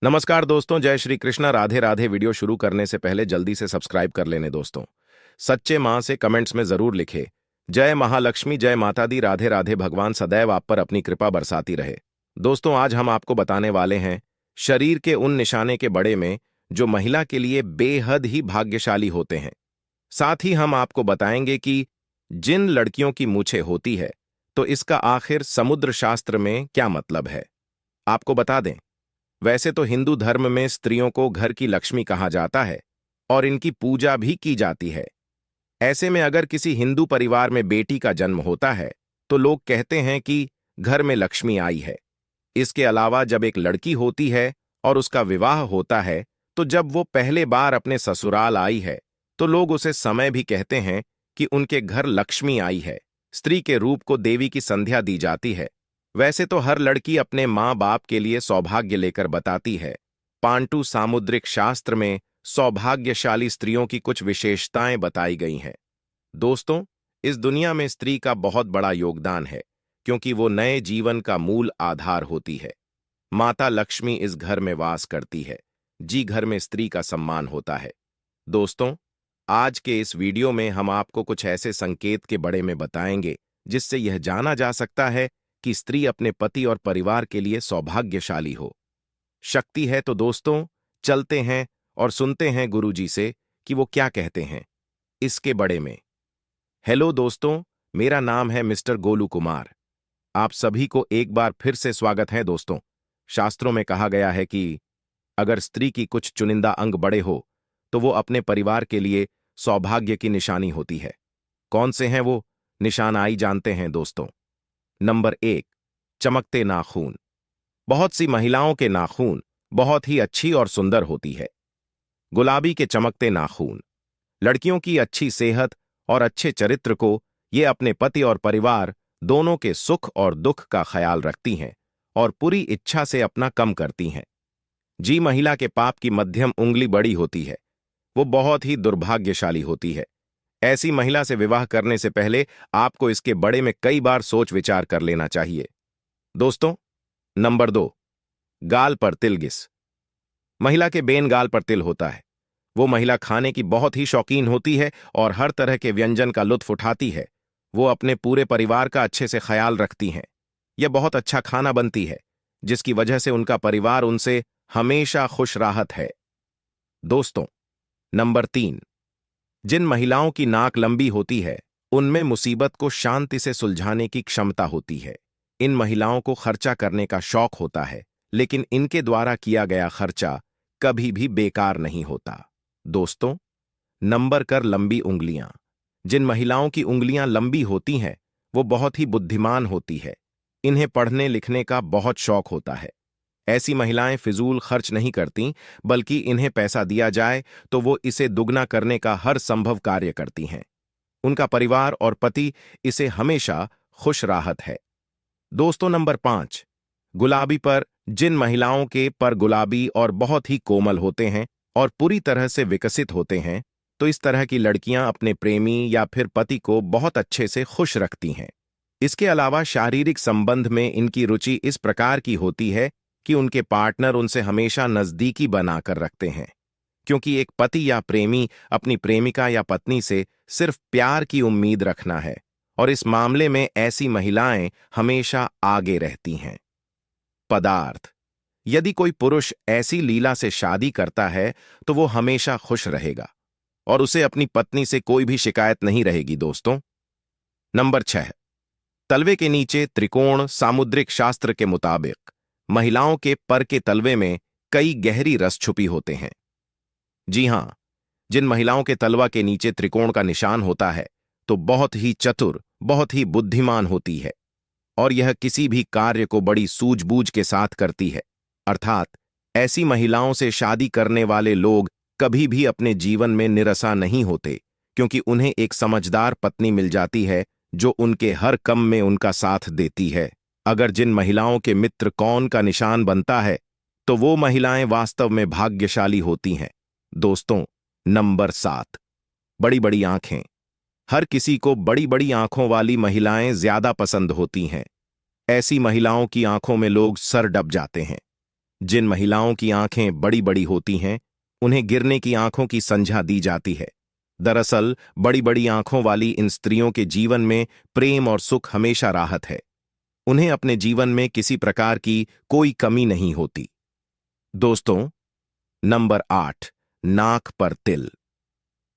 नमस्कार दोस्तों, जय श्री कृष्णा। राधे राधे। वीडियो शुरू करने से पहले जल्दी से सब्सक्राइब कर लेने दोस्तों। सच्चे मां से कमेंट्स में जरूर लिखे जय महालक्ष्मी, जय माता दी, राधे राधे। भगवान सदैव आप पर अपनी कृपा बरसाती रहे। दोस्तों, आज हम आपको बताने वाले हैं शरीर के उन निशाने के बड़े में जो महिला के लिए बेहद ही भाग्यशाली होते हैं। साथ ही हम आपको बताएंगे कि जिन लड़कियों की मूछें होती है तो इसका आखिर समुद्र शास्त्र में क्या मतलब है। आपको बता दें, वैसे तो हिंदू धर्म में स्त्रियों को घर की लक्ष्मी कहा जाता है और इनकी पूजा भी की जाती है। ऐसे में अगर किसी हिंदू परिवार में बेटी का जन्म होता है तो लोग कहते हैं कि घर में लक्ष्मी आई है। इसके अलावा जब एक लड़की होती है और उसका विवाह होता है तो जब वो पहले बार अपने ससुराल आई है तो लोग उसे समय भी कहते हैं कि उनके घर लक्ष्मी आई है। स्त्री के रूप को देवी की संध्या दी जाती है। वैसे तो हर लड़की अपने माँ बाप के लिए सौभाग्य लेकर बताती है। पांटू सामुद्रिक शास्त्र में सौभाग्यशाली स्त्रियों की कुछ विशेषताएं बताई गई हैं। दोस्तों, इस दुनिया में स्त्री का बहुत बड़ा योगदान है क्योंकि वो नए जीवन का मूल आधार होती है। माता लक्ष्मी इस घर में वास करती है। जी, घर में स्त्री का सम्मान होता है। दोस्तों, आज के इस वीडियो में हम आपको कुछ ऐसे संकेत के बारे में बताएंगे जिससे यह जाना जा सकता है कि स्त्री अपने पति और परिवार के लिए सौभाग्यशाली हो। शक्ति है तो दोस्तों, चलते हैं और सुनते हैं गुरुजी से कि वो क्या कहते हैं इसके बारे में। हेलो दोस्तों, मेरा नाम है मिस्टर गोलू कुमार। आप सभी को एक बार फिर से स्वागत है दोस्तों। शास्त्रों में कहा गया है कि अगर स्त्री की कुछ चुनिंदा अंग बड़े हो तो वो अपने परिवार के लिए सौभाग्य की निशानी होती है। कौन से हैं वो निशान, आई जानते हैं दोस्तों। नंबर 1, चमकते नाखून। बहुत सी महिलाओं के नाखून बहुत ही अच्छी और सुंदर होती है। गुलाबी के चमकते नाखून लड़कियों की अच्छी सेहत और अच्छे चरित्र को ये अपने पति और परिवार दोनों के सुख और दुख का ख्याल रखती हैं और पूरी इच्छा से अपना कम करती हैं। जी, महिला के पाप की मध्यम उंगली बड़ी होती है। वो बहुत ही दुर्भाग्यशाली होती है। ऐसी महिला से विवाह करने से पहले आपको इसके बारे में कई बार सोच विचार कर लेना चाहिए। दोस्तों, नंबर 2, गाल पर तिल घिस। महिला के बेन गाल पर तिल होता है। वो महिला खाने की बहुत ही शौकीन होती है और हर तरह के व्यंजन का लुत्फ उठाती है। वो अपने पूरे परिवार का अच्छे से ख्याल रखती हैं। यह बहुत अच्छा खाना बनती है जिसकी वजह से उनका परिवार उनसे हमेशा खुश राहत है। दोस्तों, नंबर 3, जिन महिलाओं की नाक लंबी होती है उनमें मुसीबत को शांति से सुलझाने की क्षमता होती है। इन महिलाओं को खर्चा करने का शौक होता है, लेकिन इनके द्वारा किया गया खर्चा कभी भी बेकार नहीं होता। दोस्तों, नंबर कर लंबी उंगलियां। जिन महिलाओं की उंगलियां लंबी होती हैं वो बहुत ही बुद्धिमान होती है। इन्हें पढ़ने लिखने का बहुत शौक होता है। ऐसी महिलाएं फिजूल खर्च नहीं करती, बल्कि इन्हें पैसा दिया जाए तो वो इसे दुगना करने का हर संभव कार्य करती हैं। उनका परिवार और पति इसे हमेशा खुश राहत है। दोस्तों, नंबर 5, गुलाबी पर। जिन महिलाओं के पर गुलाबी और बहुत ही कोमल होते हैं और पूरी तरह से विकसित होते हैं तो इस तरह की लड़कियां अपने प्रेमी या फिर पति को बहुत अच्छे से खुश रखती हैं। इसके अलावा शारीरिक संबंध में इनकी रुचि इस प्रकार की होती है कि उनके पार्टनर उनसे हमेशा नजदीकी बनाकर रखते हैं, क्योंकि एक पति या प्रेमी अपनी प्रेमिका या पत्नी से सिर्फ प्यार की उम्मीद रखना है और इस मामले में ऐसी महिलाएं हमेशा आगे रहती हैं। पदार्थ। यदि कोई पुरुष ऐसी लीला से शादी करता है तो वो हमेशा खुश रहेगा और उसे अपनी पत्नी से कोई भी शिकायत नहीं रहेगी। दोस्तों, नंबर 6, तलवे के नीचे त्रिकोण। सामुद्रिक शास्त्र के मुताबिक महिलाओं के पर के तलवे में कई गहरी रस छुपी होते हैं। जी हां, जिन महिलाओं के तलवा के नीचे त्रिकोण का निशान होता है तो बहुत ही चतुर, बहुत ही बुद्धिमान होती है और यह किसी भी कार्य को बड़ी सूझबूझ के साथ करती है। अर्थात ऐसी महिलाओं से शादी करने वाले लोग कभी भी अपने जीवन में निराशा नहीं होते, क्योंकि उन्हें एक समझदार पत्नी मिल जाती है जो उनके हर कम में उनका साथ देती है। अगर जिन महिलाओं के मित्र कौन का निशान बनता है तो वो महिलाएं वास्तव में भाग्यशाली होती हैं। दोस्तों, नंबर 7, बड़ी बड़ी आंखें। हर किसी को बड़ी बड़ी आंखों वाली महिलाएं ज्यादा पसंद होती हैं। ऐसी महिलाओं की आंखों में लोग सर डब जाते हैं। जिन महिलाओं की आंखें बड़ी बड़ी होती हैं, उन्हें गिरने की आंखों की संज्ञा दी जाती है। दरअसल बड़ी बड़ी आंखों वाली इन स्त्रियों के जीवन में प्रेम और सुख हमेशा राहत है। उन्हें अपने जीवन में किसी प्रकार की कोई कमी नहीं होती। दोस्तों, नंबर 8, नाक पर तिल।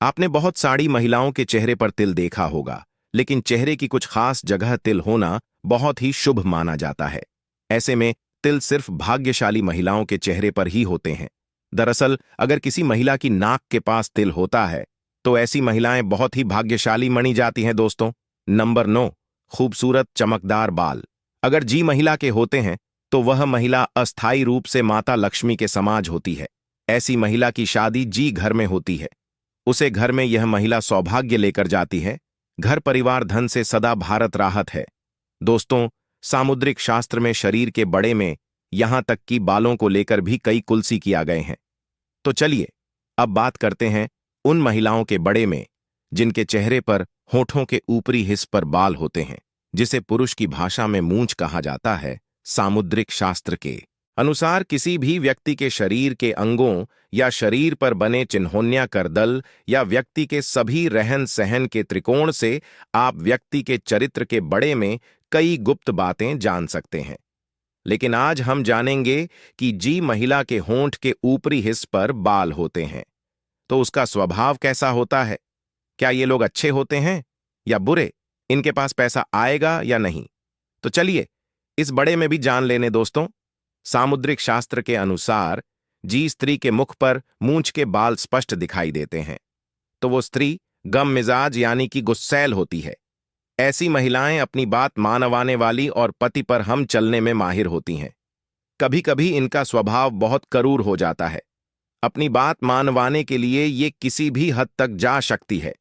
आपने बहुत सारी महिलाओं के चेहरे पर तिल देखा होगा, लेकिन चेहरे की कुछ खास जगह तिल होना बहुत ही शुभ माना जाता है। ऐसे में तिल सिर्फ भाग्यशाली महिलाओं के चेहरे पर ही होते हैं। दरअसल अगर किसी महिला की नाक के पास तिल होता है तो ऐसी महिलाएं बहुत ही भाग्यशाली मानी जाती हैं। दोस्तों, नंबर 9, खूबसूरत चमकदार बाल। अगर जी महिला के होते हैं तो वह महिला अस्थायी रूप से माता लक्ष्मी के समाज होती है। ऐसी महिला की शादी जी घर में होती है। उसे घर में यह महिला सौभाग्य लेकर जाती है। घर परिवार धन से सदा भारत राहत है। दोस्तों, सामुद्रिक शास्त्र में शरीर के बड़े में यहां तक कि बालों को लेकर भी कई कुलसी किया गए हैं। तो चलिए अब बात करते हैं उन महिलाओं के बड़े में जिनके चेहरे पर होठों के ऊपरी हिस्से पर बाल होते हैं, जिसे पुरुष की भाषा में मूंछ कहा जाता है। सामुद्रिक शास्त्र के अनुसार किसी भी व्यक्ति के शरीर के अंगों या शरीर पर बने चिन्होन्या करदल या व्यक्ति के सभी रहन सहन के त्रिकोण से आप व्यक्ति के चरित्र के बड़े में कई गुप्त बातें जान सकते हैं। लेकिन आज हम जानेंगे कि जी महिला के होंठ के ऊपरी हिस्से पर बाल होते हैं तो उसका स्वभाव कैसा होता है। क्या ये लोग अच्छे होते हैं या बुरे? इनके पास पैसा आएगा या नहीं? तो चलिए इस बड़े में भी जान लेने। दोस्तों, सामुद्रिक शास्त्र के अनुसार जी स्त्री के मुख पर मूंछ के बाल स्पष्ट दिखाई देते हैं तो वो स्त्री गम मिजाज यानी कि गुस्सैल होती है। ऐसी महिलाएं अपनी बात मानवाने वाली और पति पर हम चलने में माहिर होती हैं। कभी कभी इनका स्वभाव बहुत क्रूर हो जाता है। अपनी बात मानवाने के लिए ये किसी भी हद तक जा सकती है।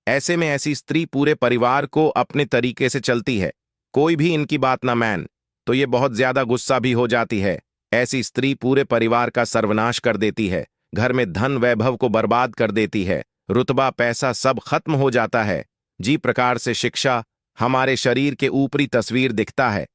ऐसे में ऐसी स्त्री पूरे परिवार को अपने तरीके से चलती है। कोई भी इनकी बात ना मान तो ये बहुत ज्यादा गुस्सा भी हो जाती है। ऐसी स्त्री पूरे परिवार का सर्वनाश कर देती है, घर में धन वैभव को बर्बाद कर देती है, रुतबा पैसा सब खत्म हो जाता है। जी प्रकार से शिक्षा हमारे शरीर के ऊपरी तस्वीर दिखता है,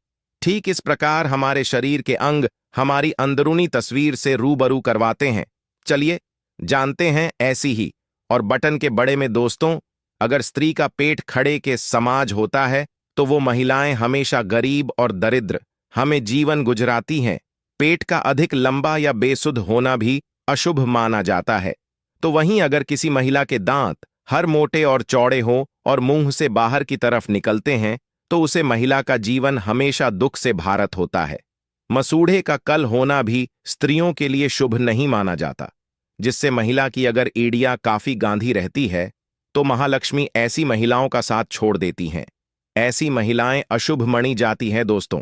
ठीक इस प्रकार हमारे शरीर के अंग हमारी अंदरूनी तस्वीर से रूबरू करवाते हैं। चलिए जानते हैं ऐसी ही और बटन के बड़े में। दोस्तों, अगर स्त्री का पेट खड़े के समाज होता है तो वो महिलाएं हमेशा गरीब और दरिद्र हमें जीवन गुजराती हैं। पेट का अधिक लंबा या बेसुध होना भी अशुभ माना जाता है। तो वहीं अगर किसी महिला के दांत हर मोटे और चौड़े हो और मुंह से बाहर की तरफ निकलते हैं तो उसे महिला का जीवन हमेशा दुख से भारत होता है। मसूढ़े का कल होना भी स्त्रियों के लिए शुभ नहीं माना जाता, जिससे महिला की अगर एड़ियां काफी गांधी रहती है तो महालक्ष्मी ऐसी महिलाओं का साथ छोड़ देती हैं। ऐसी महिलाएं अशुभ मानी जाती हैं। दोस्तों,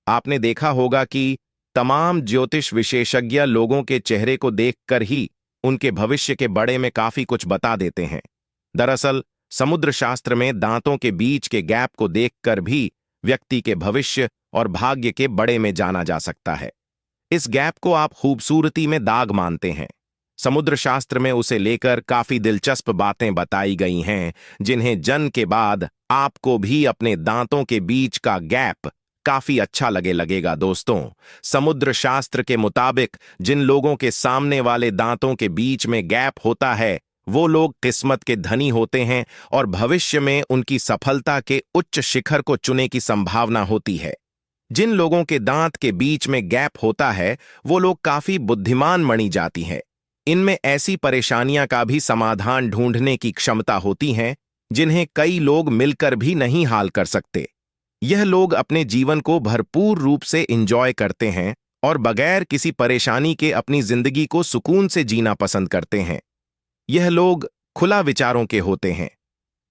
आपने देखा होगा कि तमाम ज्योतिष विशेषज्ञ लोगों के चेहरे को देखकर ही उनके भविष्य के बड़े में काफी कुछ बता देते हैं। दरअसल समुद्र शास्त्र में दांतों के बीच के गैप को देखकर भी व्यक्ति के भविष्य और भाग्य के बड़े में जाना जा सकता है। इस गैप को आप खूबसूरती में दाग मानते हैं। समुद्र शास्त्र में उसे लेकर काफी दिलचस्प बातें बताई गई हैं, जिन्हें जन्म के बाद आपको भी अपने दांतों के बीच का गैप काफी अच्छा लगेगा। दोस्तों, समुद्र शास्त्र के मुताबिक जिन लोगों के सामने वाले दांतों के बीच में गैप होता है वो लोग किस्मत के धनी होते हैं और भविष्य में उनकी सफलता के उच्च शिखर को चुने की संभावना होती है। जिन लोगों के दांत के बीच में गैप होता है वो लोग काफी बुद्धिमान मानी जाती हैं। इनमें ऐसी परेशानियां का भी समाधान ढूंढने की क्षमता होती है जिन्हें कई लोग मिलकर भी नहीं हाल कर सकते। यह लोग अपने जीवन को भरपूर रूप से एंजॉय करते हैं और बगैर किसी परेशानी के अपनी जिंदगी को सुकून से जीना पसंद करते हैं। यह लोग खुला विचारों के होते हैं।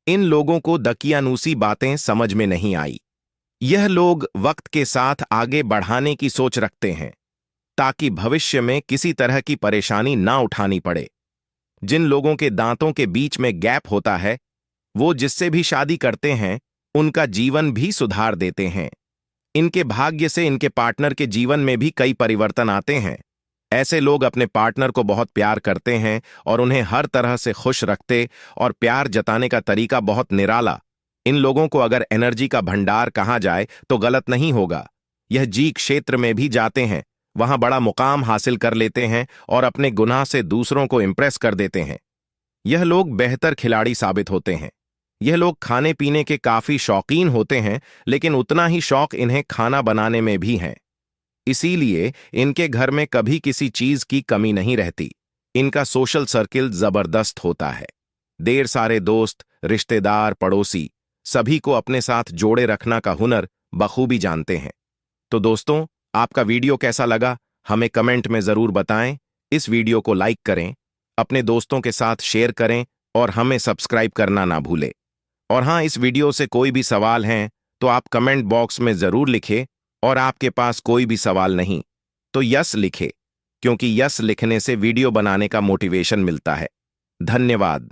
इन लोगों को दकियानूसी बातें समझ में नहीं आई। यह लोग वक्त के साथ आगे बढ़ाने की सोच रखते हैं ताकि भविष्य में किसी तरह की परेशानी ना उठानी पड़े। जिन लोगों के दांतों के बीच में गैप होता है वो जिससे भी शादी करते हैं उनका जीवन भी सुधार देते हैं। इनके भाग्य से इनके पार्टनर के जीवन में भी कई परिवर्तन आते हैं। ऐसे लोग अपने पार्टनर को बहुत प्यार करते हैं और उन्हें हर तरह से खुश रखते और प्यार जताने का तरीका बहुत निराला। इन लोगों को अगर एनर्जी का भंडार कहा जाए तो गलत नहीं होगा। यह जी क्षेत्र में भी जाते हैं। वहां बड़ा मुकाम हासिल कर लेते हैं और अपने गुनाह से दूसरों को इम्प्रेस कर देते हैं। यह लोग बेहतर खिलाड़ी साबित होते हैं। यह लोग खाने पीने के काफी शौकीन होते हैं, लेकिन उतना ही शौक इन्हें खाना बनाने में भी है। इसीलिए इनके घर में कभी किसी चीज की कमी नहीं रहती। इनका सोशल सर्किल जबरदस्त होता है। ढेर सारे दोस्त, रिश्तेदार, पड़ोसी सभी को अपने साथ जोड़े रखना का हुनर बखूबी जानते हैं। तो दोस्तों, आपका वीडियो कैसा लगा हमें कमेंट में जरूर बताएं। इस वीडियो को लाइक करें, अपने दोस्तों के साथ शेयर करें और हमें सब्सक्राइब करना ना भूलें। और हाँ, इस वीडियो से कोई भी सवाल हैं तो आप कमेंट बॉक्स में जरूर लिखें, और आपके पास कोई भी सवाल नहीं तो यस लिखें, क्योंकि यस लिखने से वीडियो बनाने का मोटिवेशन मिलता है। धन्यवाद।